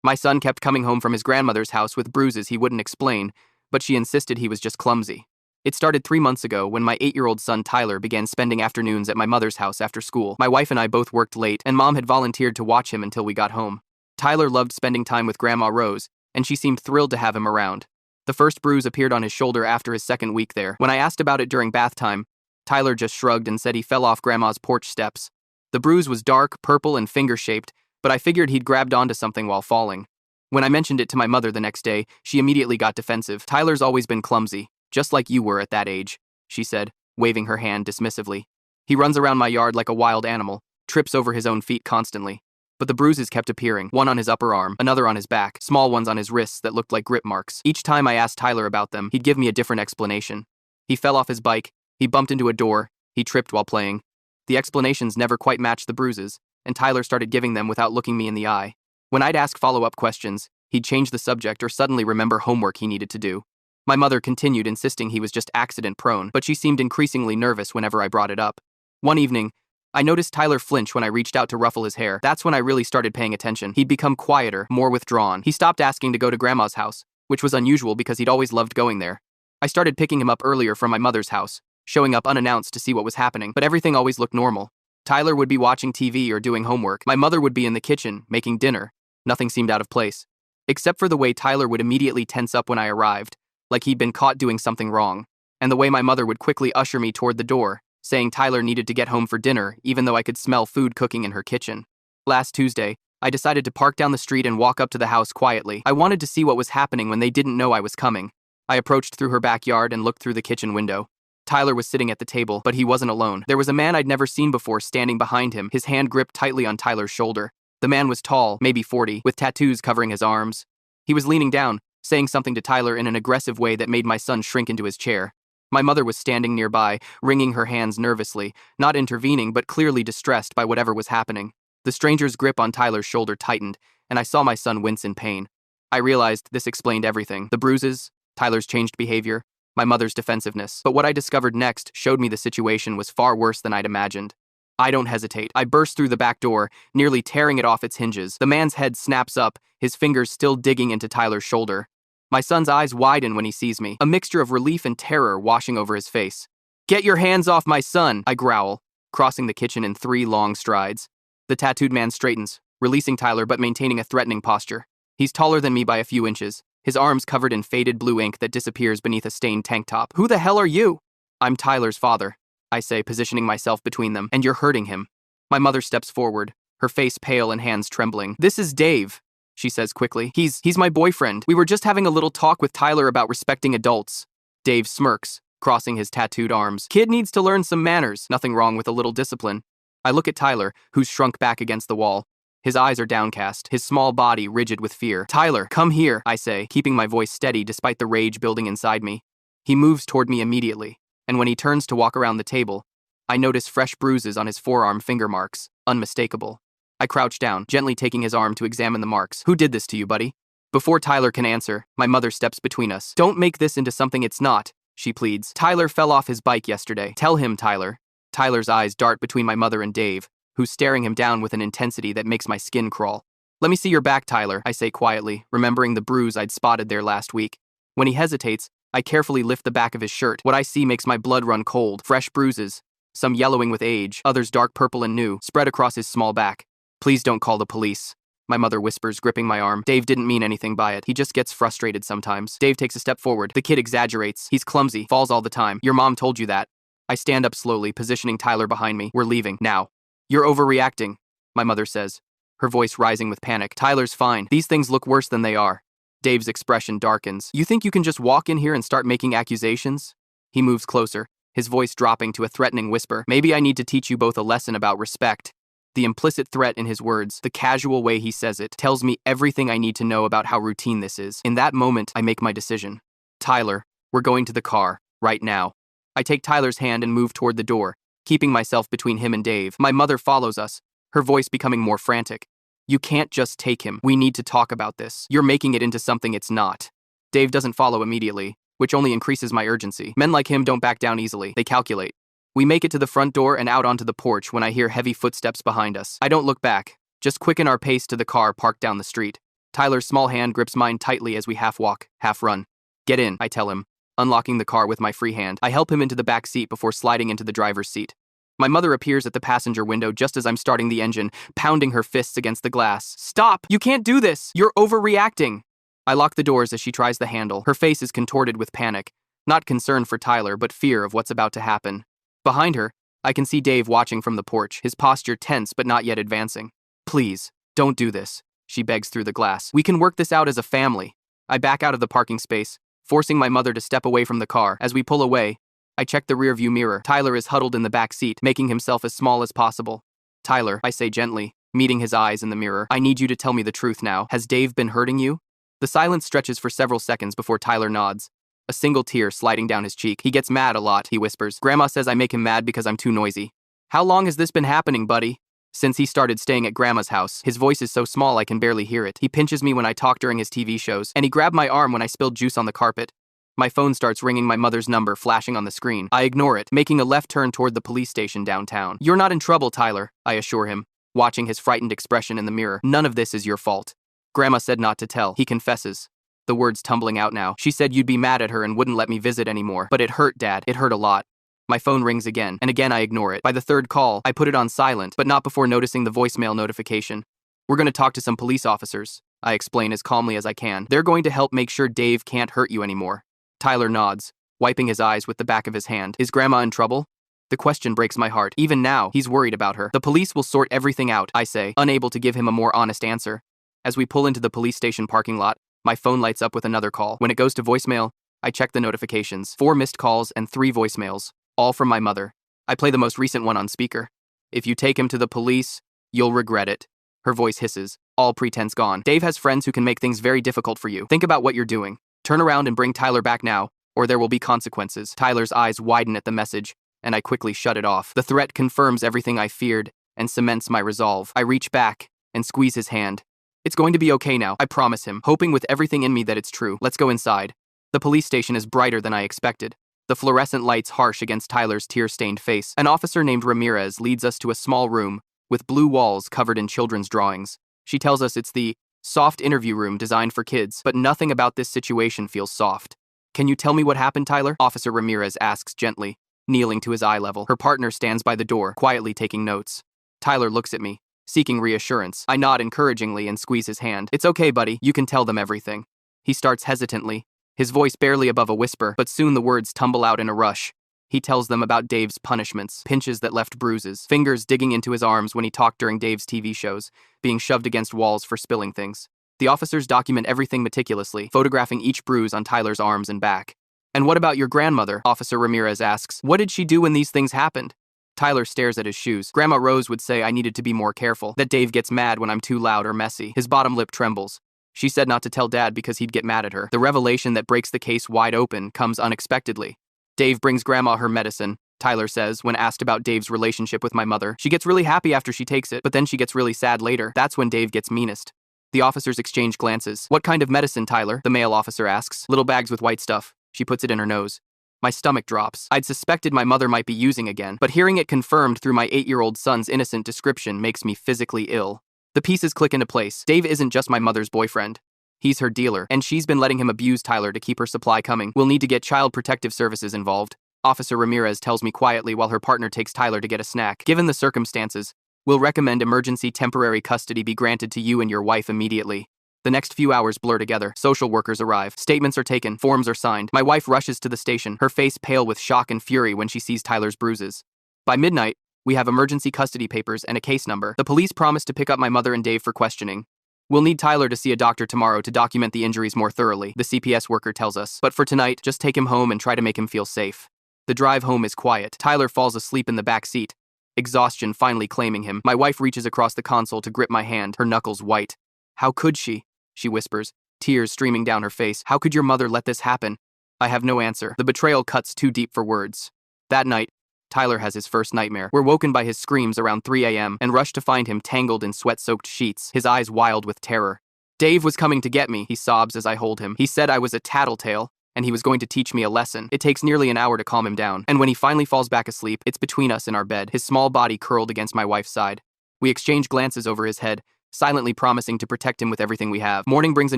My son kept coming home from his grandmother's house with bruises he wouldn't explain, but she insisted he was just clumsy. It started 3 months ago when my 8-year-old son Tyler began spending afternoons at my mother's house after school. My wife and I both worked late, and Mom had volunteered to watch him until we got home. Tyler loved spending time with Grandma Rose, and she seemed thrilled to have him around. The first bruise appeared on his shoulder after his second week there. When I asked about it during bath time, Tyler just shrugged and said he fell off Grandma's porch steps. The bruise was dark, purple, and finger-shaped, but I figured he'd grabbed onto something while falling. When I mentioned it to my mother the next day, she immediately got defensive. "Tyler's always been clumsy, just like you were at that age," she said, waving her hand dismissively. "He runs around my yard like a wild animal, trips over his own feet constantly." But the bruises kept appearing, one on his upper arm, another on his back, small ones on his wrists that looked like grip marks. Each time I asked Tyler about them, he'd give me a different explanation. He fell off his bike, he bumped into a door, he tripped while playing. The explanations never quite matched the bruises, and Tyler started giving them without looking me in the eye. When I'd ask follow-up questions, he'd change the subject or suddenly remember homework he needed to do. My mother continued insisting he was just accident-prone, but she seemed increasingly nervous whenever I brought it up. One evening, I noticed Tyler flinch when I reached out to ruffle his hair. That's when I really started paying attention. He'd become quieter, more withdrawn. He stopped asking to go to Grandma's house, which was unusual because he'd always loved going there. I started picking him up earlier from my mother's house, showing up unannounced to see what was happening, but everything always looked normal. Tyler would be watching TV or doing homework. My mother would be in the kitchen, making dinner. Nothing seemed out of place. Except for the way Tyler would immediately tense up when I arrived, like he'd been caught doing something wrong, and the way my mother would quickly usher me toward the door, saying Tyler needed to get home for dinner, even though I could smell food cooking in her kitchen. Last Tuesday, I decided to park down the street and walk up to the house quietly. I wanted to see what was happening when they didn't know I was coming. I approached through her backyard and looked through the kitchen window. Tyler was sitting at the table, but he wasn't alone. There was a man I'd never seen before standing behind him, his hand gripped tightly on Tyler's shoulder. The man was tall, maybe 40, with tattoos covering his arms. He was leaning down, saying something to Tyler in an aggressive way that made my son shrink into his chair. My mother was standing nearby, wringing her hands nervously, not intervening but clearly distressed by whatever was happening. The stranger's grip on Tyler's shoulder tightened, and I saw my son wince in pain. I realized this explained everything: the bruises, Tyler's changed behavior, my mother's defensiveness. But what I discovered next showed me the situation was far worse than I'd imagined. I don't hesitate. I burst through the back door, nearly tearing it off its hinges. The man's head snaps up, his fingers still digging into Tyler's shoulder. My son's eyes widen when he sees me, a mixture of relief and terror washing over his face. "Get your hands off my son," I growl, crossing the kitchen in 3 long strides. The tattooed man straightens, releasing Tyler but maintaining a threatening posture. He's taller than me by a few inches, his arms covered in faded blue ink that disappears beneath a stained tank top. "Who the hell are you?" "I'm Tyler's father," I say, positioning myself between them. "And you're hurting him." My mother steps forward, her face pale and hands trembling. "This is Dave," she says quickly. He's my boyfriend. We were just having a little talk with Tyler about respecting adults." Dave smirks, crossing his tattooed arms. "Kid needs to learn some manners. Nothing wrong with a little discipline." I look at Tyler, who's shrunk back against the wall. His eyes are downcast, his small body rigid with fear. "Tyler, come here," I say, keeping my voice steady despite the rage building inside me. He moves toward me immediately, and when he turns to walk around the table, I notice fresh bruises on his forearm finger marks, unmistakable. I crouch down, gently taking his arm to examine the marks. "Who did this to you, buddy?" Before Tyler can answer, my mother steps between us. "Don't make this into something it's not," she pleads. "Tyler fell off his bike yesterday. Tell him, Tyler." Tyler's eyes dart between my mother and Dave, who's staring him down with an intensity that makes my skin crawl. "Let me see your back, Tyler," I say quietly, remembering the bruise I'd spotted there last week. When he hesitates, I carefully lift the back of his shirt. What I see makes my blood run cold. Fresh bruises, some yellowing with age, others dark purple and new, spread across his small back. "Please don't call the police," my mother whispers, gripping my arm. "Dave didn't mean anything by it. He just gets frustrated sometimes." Dave takes a step forward. "The kid exaggerates. He's clumsy, falls all the time. Your mom told you that." I stand up slowly, positioning Tyler behind me. "We're leaving, now." "You're overreacting," my mother says, her voice rising with panic. "Tyler's fine. These things look worse than they are." Dave's expression darkens. "You think you can just walk in here and start making accusations?" He moves closer, his voice dropping to a threatening whisper. "Maybe I need to teach you both a lesson about respect." The implicit threat in his words, the casual way he says it, tells me everything I need to know about how routine this is. In that moment, I make my decision. "Tyler, we're going to the car, right now." I take Tyler's hand and move toward the door, keeping myself between him and Dave. My mother follows us, her voice becoming more frantic. "You can't just take him. We need to talk about this. You're making it into something it's not." Dave doesn't follow immediately, which only increases my urgency. Men like him don't back down easily. They calculate. We make it to the front door and out onto the porch when I hear heavy footsteps behind us. I don't look back, just quicken our pace to the car parked down the street. Tyler's small hand grips mine tightly as we half walk, half run. Get in, I tell him, unlocking the car with my free hand. I help him into the back seat before sliding into the driver's seat. My mother appears at the passenger window just as I'm starting the engine, pounding her fists against the glass. Stop! You can't do this! You're overreacting! I lock the doors as she tries the handle. Her face is contorted with panic, not concern for Tyler, but fear of what's about to happen. Behind her, I can see Dave watching from the porch, his posture tense but not yet advancing. Please, don't do this, she begs through the glass. We can work this out as a family. I back out of the parking space, forcing my mother to step away from the car. As we pull away, I check the rearview mirror. Tyler is huddled in the back seat, making himself as small as possible. Tyler, I say gently, meeting his eyes in the mirror. I need you to tell me the truth now. Has Dave been hurting you? The silence stretches for several seconds before Tyler nods, a single tear sliding down his cheek. He gets mad a lot, he whispers. Grandma says I make him mad because I'm too noisy. How long has this been happening, buddy? Since he started staying at Grandma's house. His voice is so small I can barely hear it. He pinches me when I talk during his TV shows, and he grabbed my arm when I spilled juice on the carpet. My phone starts ringing, my mother's number flashing on the screen. I ignore it, making a left turn toward the police station downtown. You're not in trouble, Tyler, I assure him, watching his frightened expression in the mirror. None of this is your fault. Grandma said not to tell, he confesses, the words tumbling out now. She said you'd be mad at her and wouldn't let me visit anymore. But it hurt, Dad. It hurt a lot. My phone rings again, and again I ignore it. By the third call, I put it on silent, but not before noticing the voicemail notification. We're going to talk to some police officers, I explain as calmly as I can. They're going to help make sure Dave can't hurt you anymore. Tyler nods, wiping his eyes with the back of his hand. Is Grandma in trouble? The question breaks my heart. Even now, he's worried about her. The police will sort everything out, I say, unable to give him a more honest answer. As we pull into the police station parking lot, my phone lights up with another call. When it goes to voicemail, I check the notifications. 4 missed calls and 3 voicemails, all from my mother. I play the most recent one on speaker. If you take him to the police, you'll regret it. Her voice hisses, all pretense gone. Dave has friends who can make things very difficult for you. Think about what you're doing. Turn around and bring Tyler back now, or there will be consequences. Tyler's eyes widen at the message, and I quickly shut it off. The threat confirms everything I feared and cements my resolve. I reach back and squeeze his hand. It's going to be okay now, I promise him, hoping with everything in me that it's true. Let's go inside. The police station is brighter than I expected, the fluorescent lights harsh against Tyler's tear-stained face. An officer named Ramirez leads us to a small room with blue walls covered in children's drawings. She tells us it's the soft interview room designed for kids, but nothing about this situation feels soft. Can you tell me what happened, Tyler? Officer Ramirez asks gently, kneeling to his eye level. Her partner stands by the door, quietly taking notes. Tyler looks at me, seeking reassurance. I nod encouragingly and squeeze his hand. It's okay, buddy. You can tell them everything. He starts hesitantly, his voice barely above a whisper, but soon the words tumble out in a rush. He tells them about Dave's punishments, pinches that left bruises, fingers digging into his arms when he talked during Dave's TV shows, being shoved against walls for spilling things. The officers document everything meticulously, photographing each bruise on Tyler's arms and back. And what about your grandmother? Officer Ramirez asks. What did she do when these things happened? Tyler stares at his shoes. Grandma Rose would say I needed to be more careful, that Dave gets mad when I'm too loud or messy. His bottom lip trembles. She said not to tell Dad because he'd get mad at her. The revelation that breaks the case wide open comes unexpectedly. Dave brings Grandma her medicine, Tyler says, when asked about Dave's relationship with my mother. She gets really happy after she takes it, but then she gets really sad later. That's when Dave gets meanest. The officers exchange glances. What kind of medicine, Tyler? The male officer asks. Little bags with white stuff. She puts it in her nose. My stomach drops. I'd suspected my mother might be using again, but hearing it confirmed through my 8-year-old son's innocent description makes me physically ill. The pieces click into place. Dave isn't just my mother's boyfriend. He's her dealer, and she's been letting him abuse Tyler to keep her supply coming. We'll need to get Child Protective Services involved. Officer Ramirez tells me quietly while her partner takes Tyler to get a snack. Given the circumstances, we'll recommend emergency temporary custody be granted to you and your wife immediately. The next few hours blur together. Social workers arrive. Statements are taken. Forms are signed. My wife rushes to the station, her face pale with shock and fury when she sees Tyler's bruises. By midnight, we have emergency custody papers and a case number. The police promise to pick up my mother and Dave for questioning. We'll need Tyler to see a doctor tomorrow to document the injuries more thoroughly, the CPS worker tells us. But for tonight, just take him home and try to make him feel safe. The drive home is quiet. Tyler falls asleep in the back seat, exhaustion finally claiming him. My wife reaches across the console to grip my hand, her knuckles white. How could she? She whispers, tears streaming down her face. How could your mother let this happen? I have no answer. The betrayal cuts too deep for words. That night, Tyler has his first nightmare. We're woken by his screams around 3 a.m. and rush to find him tangled in sweat-soaked sheets, his eyes wild with terror. Dave was coming to get me, he sobs as I hold him. He said I was a tattletale, and he was going to teach me a lesson. It takes nearly an hour to calm him down, and when he finally falls back asleep, it's between us in our bed, his small body curled against my wife's side. We exchange glances over his head, silently promising to protect him with everything we have. Morning brings a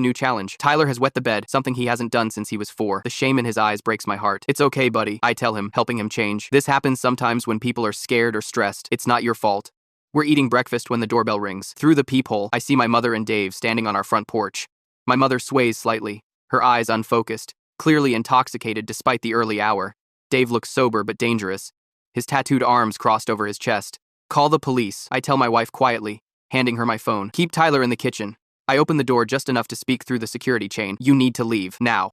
new challenge. Tyler has wet the bed, something he hasn't done since he was 4. The shame in his eyes breaks my heart. It's okay, buddy, I tell him, helping him change. This happens sometimes when people are scared or stressed. It's not your fault. We're eating breakfast when the doorbell rings. Through the peephole, I see my mother and Dave standing on our front porch. My mother sways slightly, her eyes unfocused, clearly intoxicated despite the early hour. Dave looks sober but dangerous, his tattooed arms crossed over his chest. Call the police, I tell my wife quietly, handing her my phone. Keep Tyler in the kitchen. I open the door just enough to speak through the security chain. You need to leave, now.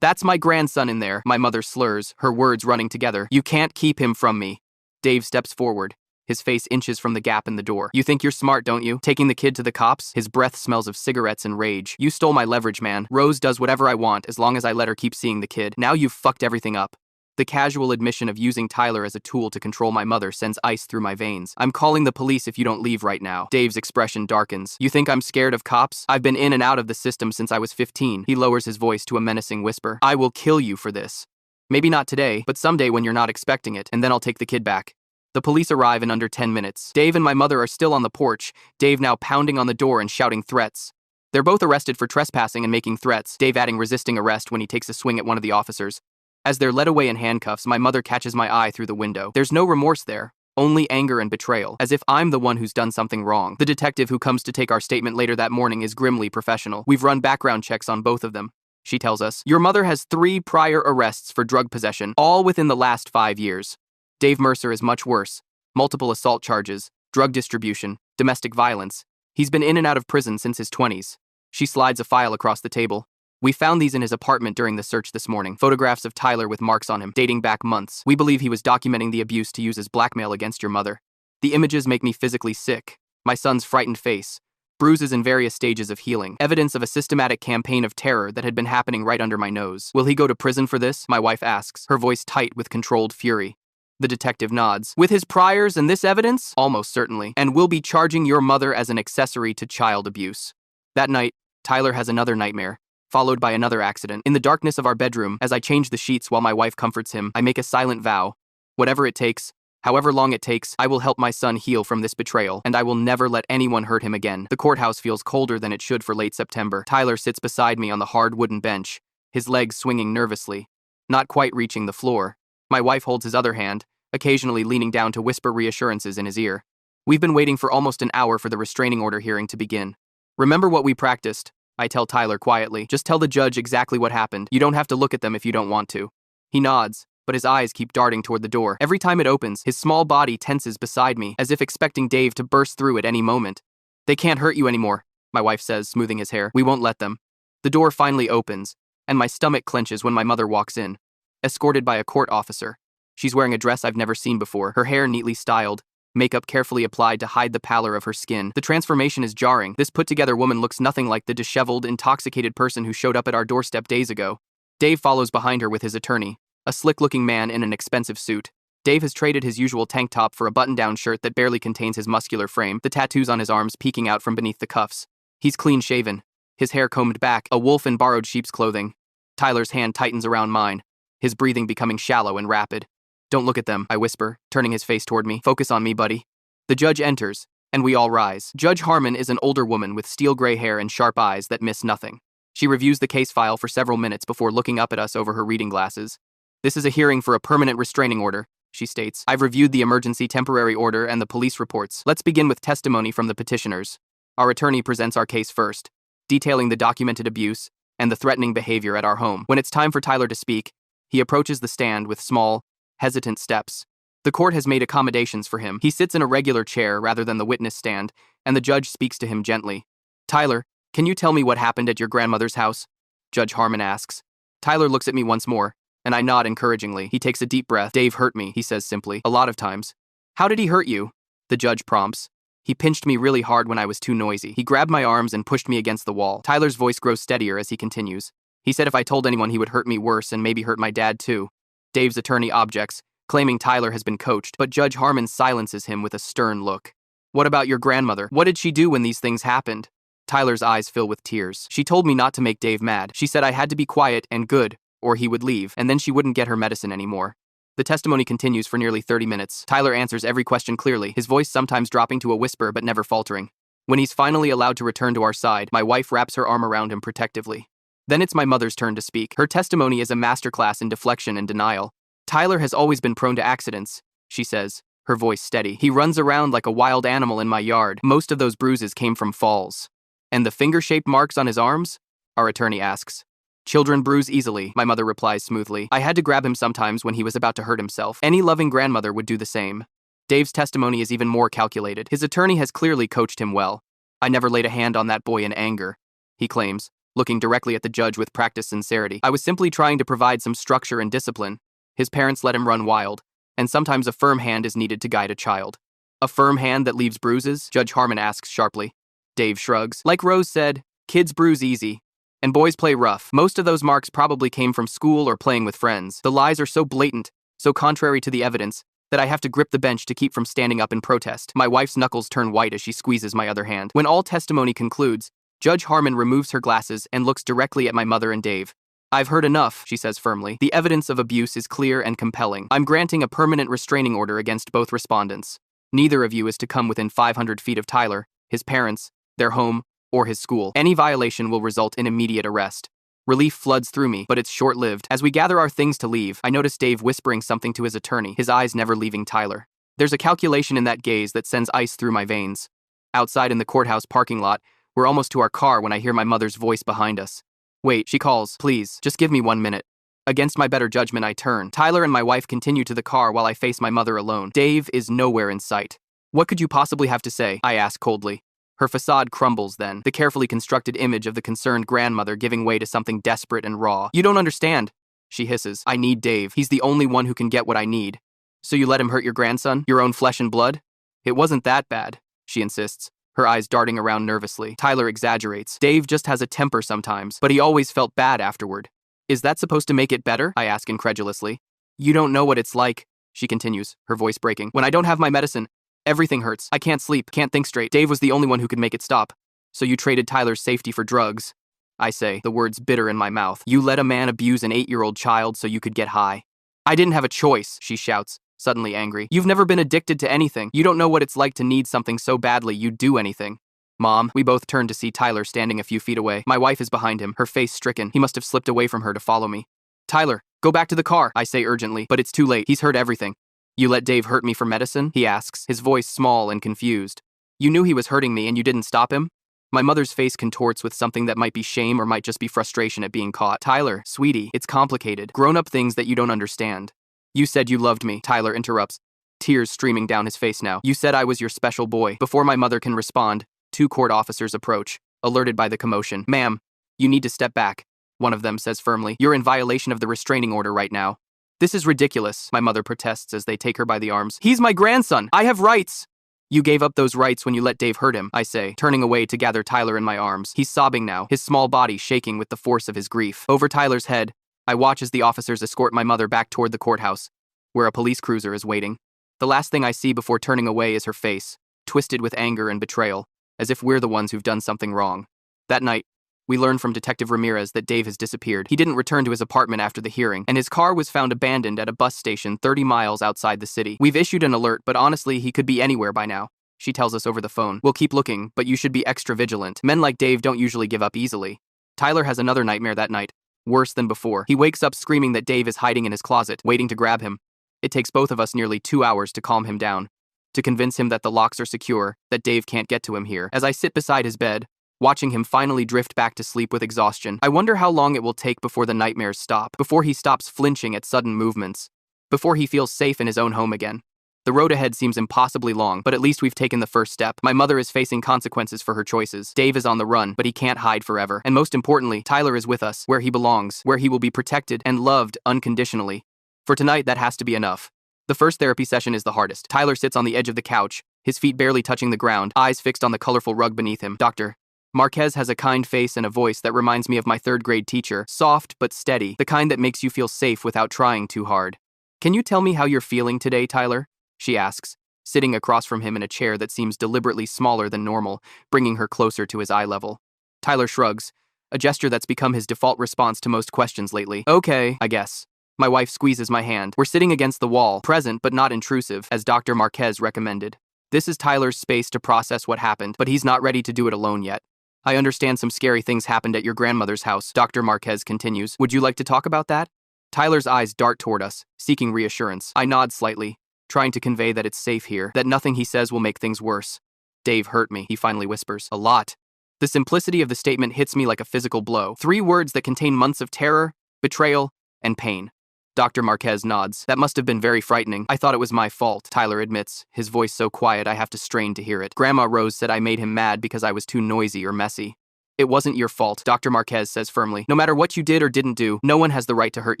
That's my grandson in there, my mother slurs, her words running together. You can't keep him from me. Dave steps forward, his face inches from the gap in the door. You think you're smart, don't you? Taking the kid to the cops? His breath smells of cigarettes and rage. You stole my leverage, man. Rose does whatever I want as long as I let her keep seeing the kid. Now you've fucked everything up. The casual admission of using Tyler as a tool to control my mother sends ice through my veins. I'm calling the police if you don't leave right now. Dave's expression darkens. You think I'm scared of cops? I've been in and out of the system since I was 15. He lowers his voice to a menacing whisper. I will kill you for this. Maybe not today, but someday when you're not expecting it, and then I'll take the kid back. The police arrive in under 10 minutes. Dave and my mother are still on the porch, Dave now pounding on the door and shouting threats. They're both arrested for trespassing and making threats, Dave adding resisting arrest when he takes a swing at one of the officers. As they're led away in handcuffs, my mother catches my eye through the window. There's no remorse there, only anger and betrayal, as if I'm the one who's done something wrong. The detective who comes to take our statement later that morning is grimly professional. We've run background checks on both of them, she tells us. Your mother has 3 prior arrests for drug possession, all within the last 5 years. Dave Mercer is much worse. Multiple assault charges, drug distribution, domestic violence. He's been in and out of prison since his 20s. She slides a file across the table. We found these in his apartment during the search this morning. Photographs of Tyler with marks on him, dating back months. We believe he was documenting the abuse to use as blackmail against your mother. The images make me physically sick. My son's frightened face, bruises in various stages of healing, evidence of a systematic campaign of terror that had been happening right under my nose. Will he go to prison for this? My wife asks, her voice tight with controlled fury. The detective nods. With his priors and this evidence? Almost certainly. And we'll be charging your mother as an accessory to child abuse. That night, Tyler has another nightmare, followed by another accident. In the darkness of our bedroom, as I change the sheets while my wife comforts him, I make a silent vow. Whatever it takes, however long it takes, I will help my son heal from this betrayal, and I will never let anyone hurt him again. The courthouse feels colder than it should for late September. Tyler sits beside me on the hard wooden bench, his legs swinging nervously, not quite reaching the floor. My wife holds his other hand, occasionally leaning down to whisper reassurances in his ear. We've been waiting for almost an hour for the restraining order hearing to begin. Remember what we practiced, I tell Tyler quietly. Just tell the judge exactly what happened. You don't have to look at them if you don't want to. He nods, but his eyes keep darting toward the door. Every time it opens, his small body tenses beside me, as if expecting Dave to burst through at any moment. They can't hurt you anymore, my wife says, smoothing his hair. We won't let them. The door finally opens, and my stomach clenches when my mother walks in, escorted by a court officer. She's wearing a dress I've never seen before, her hair neatly styled, makeup carefully applied to hide the pallor of her skin. The transformation is jarring. This put-together woman looks nothing like the disheveled, intoxicated person who showed up at our doorstep days ago. Dave follows behind her with his attorney, a slick-looking man in an expensive suit. Dave has traded his usual tank top for a button-down shirt that barely contains his muscular frame, the tattoos on his arms peeking out from beneath the cuffs. He's clean-shaven, his hair combed back, a wolf in borrowed sheep's clothing. Tyler's hand tightens around mine, his breathing becoming shallow and rapid. Don't look at them, I whisper, turning his face toward me. Focus on me, buddy. The judge enters, and we all rise. Judge Harmon is an older woman with steel gray hair and sharp eyes that miss nothing. She reviews the case file for several minutes before looking up at us over her reading glasses. This is a hearing for a permanent restraining order, she states. I've reviewed the emergency temporary order and the police reports. Let's begin with testimony from the petitioners. Our attorney presents our case first, detailing the documented abuse and the threatening behavior at our home. When it's time for Tyler to speak, he approaches the stand with small, hesitant steps. The court has made accommodations for him. He sits in a regular chair rather than the witness stand, and the judge speaks to him gently. Tyler, can you tell me what happened at your grandmother's house? Judge Harmon asks. Tyler looks at me once more, and I nod encouragingly. He takes a deep breath. Dave hurt me, he says simply, a lot of times. How did he hurt you? The judge prompts. He pinched me really hard when I was too noisy. He grabbed my arms and pushed me against the wall. Tyler's voice grows steadier as he continues. He said if I told anyone he would hurt me worse and maybe hurt my dad too. Dave's attorney objects, claiming Tyler has been coached, but Judge Harmon silences him with a stern look. What about your grandmother? What did she do when these things happened? Tyler's eyes fill with tears. She told me not to make Dave mad. She said I had to be quiet and good, or he would leave, and then she wouldn't get her medicine anymore. The testimony continues for nearly 30 minutes. Tyler answers every question clearly, his voice sometimes dropping to a whisper but never faltering. When he's finally allowed to return to our side, my wife wraps her arm around him protectively. Then it's my mother's turn to speak. Her testimony is a masterclass in deflection and denial. Tyler has always been prone to accidents, she says, her voice steady. He runs around like a wild animal in my yard. Most of those bruises came from falls. And the finger-shaped marks on his arms? Our attorney asks. Children bruise easily, my mother replies smoothly. I had to grab him sometimes when he was about to hurt himself. Any loving grandmother would do the same. Dave's testimony is even more calculated. His attorney has clearly coached him well. I never laid a hand on that boy in anger, he claims, looking directly at the judge with practiced sincerity. I was simply trying to provide some structure and discipline. His parents let him run wild, and sometimes a firm hand is needed to guide a child. A firm hand that leaves bruises? Judge Harmon asks sharply. Dave shrugs. Like Rose said, kids bruise easy, and boys play rough. Most of those marks probably came from school or playing with friends. The lies are so blatant, so contrary to the evidence, that I have to grip the bench to keep from standing up in protest. My wife's knuckles turn white as she squeezes my other hand. When all testimony concludes, Judge Harmon removes her glasses and looks directly at my mother and Dave. I've heard enough, she says firmly. The evidence of abuse is clear and compelling. I'm granting a permanent restraining order against both respondents. Neither of you is to come within 500 feet of Tyler, his parents, their home, or his school. Any violation will result in immediate arrest. Relief floods through me, but it's short-lived. As we gather our things to leave, I notice Dave whispering something to his attorney, his eyes never leaving Tyler. There's a calculation in that gaze that sends ice through my veins. Outside in the courthouse parking lot, we're almost to our car when I hear my mother's voice behind us. Wait, she calls. Please, just give me 1 minute. Against my better judgment, I turn. Tyler and my wife continue to the car while I face my mother alone. Dave is nowhere in sight. What could you possibly have to say? I ask coldly. Her facade crumbles then, the carefully constructed image of the concerned grandmother giving way to something desperate and raw. You don't understand, she hisses. I need Dave. He's the only one who can get what I need. So you let him hurt your grandson? Your own flesh and blood? It wasn't that bad, she insists, her eyes darting around nervously. Tyler exaggerates. Dave just has a temper sometimes, but he always felt bad afterward. Is that supposed to make it better? I ask incredulously. You don't know what it's like, she continues, her voice breaking. When I don't have my medicine, everything hurts. I can't sleep, can't think straight. Dave was the only one who could make it stop. So you traded Tyler's safety for drugs, I say, the words bitter in my mouth. You let a man abuse an 8-year-old child so you could get high. I didn't have a choice, she shouts, suddenly angry. You've never been addicted to anything. You don't know what it's like to need something so badly you'd do anything. Mom, we both turn to see Tyler standing a few feet away. My wife is behind him, her face stricken. He must have slipped away from her to follow me. Tyler, go back to the car, I say urgently, but it's too late. He's heard everything. You let Dave hurt me for medicine? He asks, his voice small and confused. You knew he was hurting me and you didn't stop him? My mother's face contorts with something that might be shame or might just be frustration at being caught. Tyler, sweetie, it's complicated. Grown-up things that you don't understand. You said you loved me, Tyler interrupts, tears streaming down his face now. You said I was your special boy. Before my mother can respond, 2 court officers approach, alerted by the commotion. Ma'am, you need to step back, one of them says firmly. You're in violation of the restraining order right now. This is ridiculous, my mother protests as they take her by the arms. He's my grandson. I have rights. You gave up those rights when you let Dave hurt him, I say, turning away to gather Tyler in my arms. He's sobbing now, his small body shaking with the force of his grief. Over Tyler's head, I watch as the officers escort my mother back toward the courthouse, where a police cruiser is waiting. The last thing I see before turning away is her face, twisted with anger and betrayal, as if we're the ones who've done something wrong. That night, we learn from Detective Ramirez that Dave has disappeared. He didn't return to his apartment after the hearing, and his car was found abandoned at a bus station 30 miles outside the city. We've issued an alert, but honestly, he could be anywhere by now, she tells us over the phone. We'll keep looking, but you should be extra vigilant. Men like Dave don't usually give up easily. Tyler has another nightmare that night, worse than before. He wakes up screaming that Dave is hiding in his closet, waiting to grab him. It takes both of us nearly 2 hours to calm him down, to convince him that the locks are secure, that Dave can't get to him here. As I sit beside his bed, watching him finally drift back to sleep with exhaustion, I wonder how long it will take before the nightmares stop, before he stops flinching at sudden movements, before he feels safe in his own home again. The road ahead seems impossibly long, but at least we've taken the first step. My mother is facing consequences for her choices. Dave is on the run, but he can't hide forever. And most importantly, Tyler is with us, where he belongs, where he will be protected and loved unconditionally. For tonight, that has to be enough. The first therapy session is the hardest. Tyler sits on the edge of the couch, his feet barely touching the ground, eyes fixed on the colorful rug beneath him. Dr. Marquez has a kind face and a voice that reminds me of my 3rd-grade teacher, soft but steady, the kind that makes you feel safe without trying too hard. Can you tell me how you're feeling today, Tyler? She asks, sitting across from him in a chair that seems deliberately smaller than normal, bringing her closer to his eye level. Tyler shrugs, a gesture that's become his default response to most questions lately. Okay, I guess. My wife squeezes my hand. We're sitting against the wall, present but not intrusive, as Dr. Marquez recommended. This is Tyler's space to process what happened, but he's not ready to do it alone yet. I understand some scary things happened at your grandmother's house, Dr. Marquez continues. Would you like to talk about that? Tyler's eyes dart toward us, seeking reassurance. I nod slightly, trying to convey that it's safe here, that nothing he says will make things worse. Dave hurt me, he finally whispers. A lot. The simplicity of the statement hits me like a physical blow. 3 words that contain months of terror, betrayal, and pain. Dr. Marquez nods. That must have been very frightening. I thought it was my fault, Tyler admits, his voice so quiet I have to strain to hear it. Grandma Rose said I made him mad because I was too noisy or messy. It wasn't your fault, Dr. Marquez says firmly. No matter what you did or didn't do, no one has the right to hurt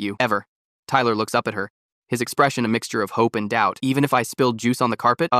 you, ever. Tyler looks up at her, his expression a mixture of hope and doubt. Even if I spilled juice on the carpet?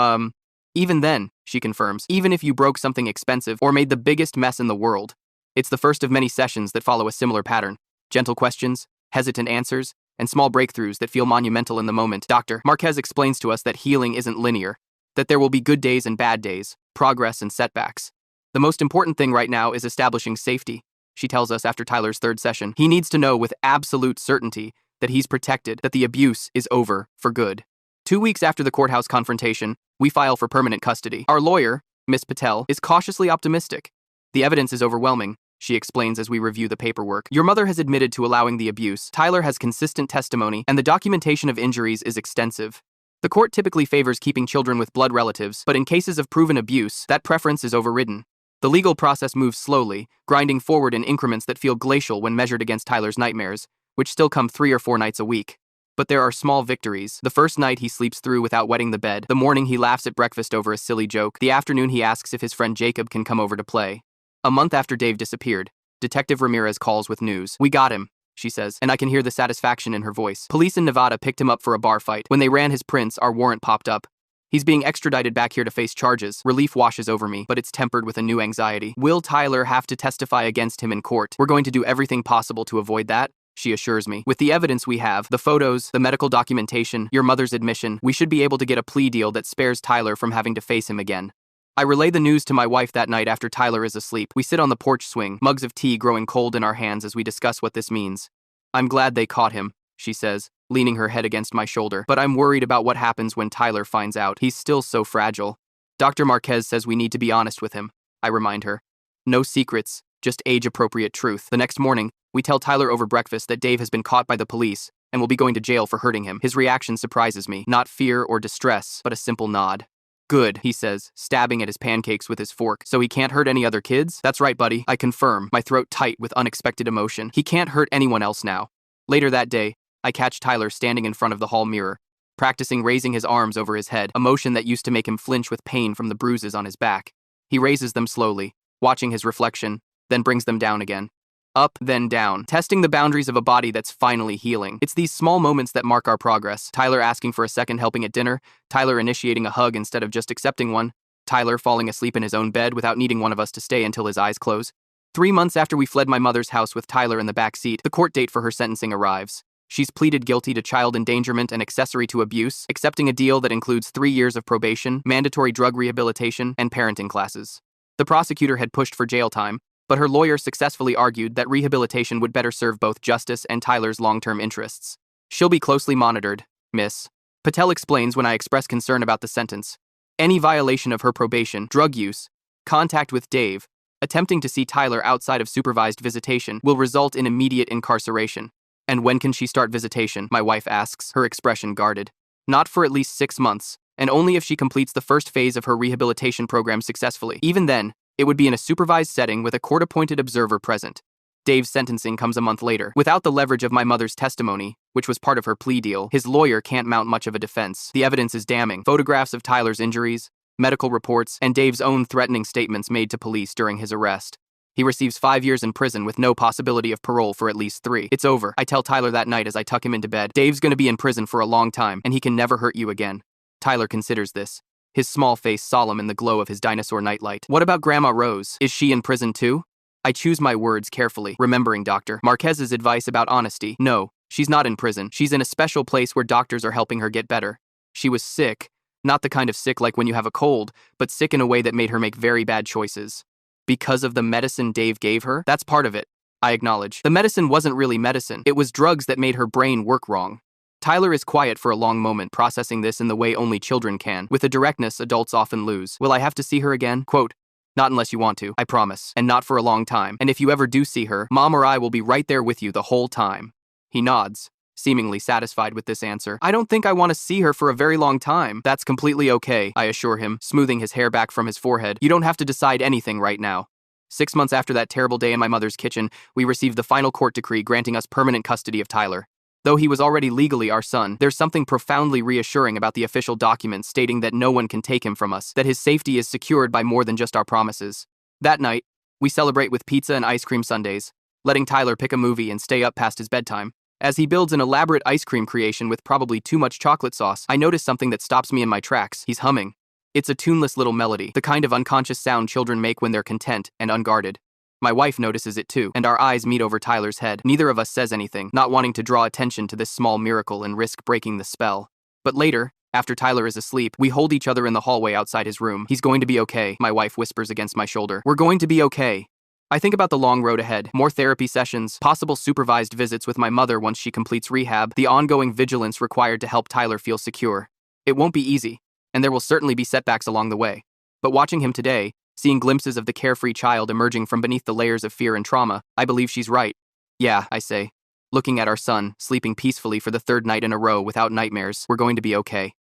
Even then, she confirms. Even if you broke something expensive or made the biggest mess in the world. It's the first of many sessions that follow a similar pattern. Gentle questions, hesitant answers, and small breakthroughs that feel monumental in the moment. Dr. Marquez explains to us that healing isn't linear, that there will be good days and bad days, progress and setbacks. The most important thing right now is establishing safety, she tells us after Tyler's 3rd session. He needs to know with absolute certainty that he's protected, that the abuse is over for good. 2 weeks after the courthouse confrontation, we file for permanent custody. Our lawyer, Miss Patel, is cautiously optimistic. The evidence is overwhelming, she explains as we review the paperwork. Your mother has admitted to allowing the abuse. Tyler has consistent testimony, and the documentation of injuries is extensive. The court typically favors keeping children with blood relatives, but in cases of proven abuse, that preference is overridden. The legal process moves slowly, grinding forward in increments that feel glacial when measured against Tyler's nightmares, which still come 3 or 4 nights a week. But there are small victories. The first night he sleeps through without wetting the bed. The morning he laughs at breakfast over a silly joke. The afternoon he asks if his friend Jacob can come over to play. A month after Dave disappeared, Detective Ramirez calls with news. We got him, she says, and I can hear the satisfaction in her voice. Police in Nevada picked him up for a bar fight. When they ran his prints, our warrant popped up. He's being extradited back here to face charges. Relief washes over me, but it's tempered with a new anxiety. Will Tyler have to testify against him in court? We're going to do everything possible to avoid that, she assures me. With the evidence we have, the photos, the medical documentation, your mother's admission, we should be able to get a plea deal that spares Tyler from having to face him again. I relay the news to my wife that night after Tyler is asleep. We sit on the porch swing, mugs of tea growing cold in our hands as we discuss what this means. I'm glad they caught him, she says, leaning her head against my shoulder. But I'm worried about what happens when Tyler finds out. He's still so fragile. Dr. Marquez says we need to be honest with him, I remind her. No secrets, just age-appropriate truth. The next morning, we tell Tyler over breakfast that Dave has been caught by the police and will be going to jail for hurting him. His reaction surprises me. Not fear or distress, but a simple nod. Good, he says, stabbing at his pancakes with his fork. So he can't hurt any other kids? That's right, buddy, I confirm, my throat tight with unexpected emotion. He can't hurt anyone else now. Later that day, I catch Tyler standing in front of the hall mirror, practicing raising his arms over his head, a motion that used to make him flinch with pain from the bruises on his back. He raises them slowly, watching his reflection, then brings them down again. Up, then down, testing the boundaries of a body that's finally healing. It's these small moments that mark our progress. Tyler asking for a second helping at dinner, Tyler initiating a hug instead of just accepting one, Tyler falling asleep in his own bed without needing one of us to stay until his eyes close. 3 months after we fled my mother's house with Tyler in the back seat, the court date for her sentencing arrives. She's pleaded guilty to child endangerment and accessory to abuse, accepting a deal that includes 3 years of probation, mandatory drug rehabilitation, and parenting classes. The prosecutor had pushed for jail time, but her lawyer successfully argued that rehabilitation would better serve both justice and Tyler's long-term interests. She'll be closely monitored, Miss Patel explains when I express concern about the sentence. Any violation of her probation, drug use, contact with Dave, attempting to see Tyler outside of supervised visitation will result in immediate incarceration. And when can she start visitation? My wife asks, her expression guarded. Not for at least 6 months, and only if she completes the first phase of her rehabilitation program successfully. Even then, it would be in a supervised setting with a court-appointed observer present. Dave's sentencing comes a month later. Without the leverage of my mother's testimony, which was part of her plea deal, his lawyer can't mount much of a defense. The evidence is damning. Photographs of Tyler's injuries, medical reports, and Dave's own threatening statements made to police during his arrest. He receives 5 years in prison with no possibility of parole for at least 3. It's over, I tell Tyler that night as I tuck him into bed. Dave's gonna be in prison for a long time, and he can never hurt you again. Tyler considers this, his small face solemn in the glow of his dinosaur nightlight. What about Grandma Rose? Is she in prison too? I choose my words carefully, remembering Dr. Marquez's advice about honesty. No, she's not in prison. She's in a special place where doctors are helping her get better. She was sick, not the kind of sick like when you have a cold, but sick in a way that made her make very bad choices. Because of the medicine Dave gave her? That's part of it, I acknowledge. The medicine wasn't really medicine. It was drugs that made her brain work wrong. Tyler is quiet for a long moment, processing this in the way only children can, with a directness adults often lose. Will I have to see her again? Quote, not unless you want to, I promise, and not for a long time. And if you ever do see her, Mom or I will be right there with you the whole time. He nods, seemingly satisfied with this answer. I don't think I want to see her for a very long time. That's completely okay, I assure him, smoothing his hair back from his forehead. You don't have to decide anything right now. 6 months after that terrible day in my mother's kitchen, we received the final court decree granting us permanent custody of Tyler. Though he was already legally our son, there's something profoundly reassuring about the official document stating that no one can take him from us, that his safety is secured by more than just our promises. That night, we celebrate with pizza and ice cream sundaes, letting Tyler pick a movie and stay up past his bedtime. As he builds an elaborate ice cream creation with probably too much chocolate sauce, I notice something that stops me in my tracks. He's humming. It's a tuneless little melody, the kind of unconscious sound children make when they're content and unguarded. My wife notices it too, and our eyes meet over Tyler's head. Neither of us says anything, not wanting to draw attention to this small miracle and risk breaking the spell. But later, after Tyler is asleep, we hold each other in the hallway outside his room. He's going to be okay, my wife whispers against my shoulder. We're going to be okay. I think about the long road ahead, more therapy sessions, possible supervised visits with my mother once she completes rehab, the ongoing vigilance required to help Tyler feel secure. It won't be easy, and there will certainly be setbacks along the way. But watching him today, seeing glimpses of the carefree child emerging from beneath the layers of fear and trauma, I believe she's right. Yeah, I say, looking at our son, sleeping peacefully for the third night in a row without nightmares. We're going to be okay.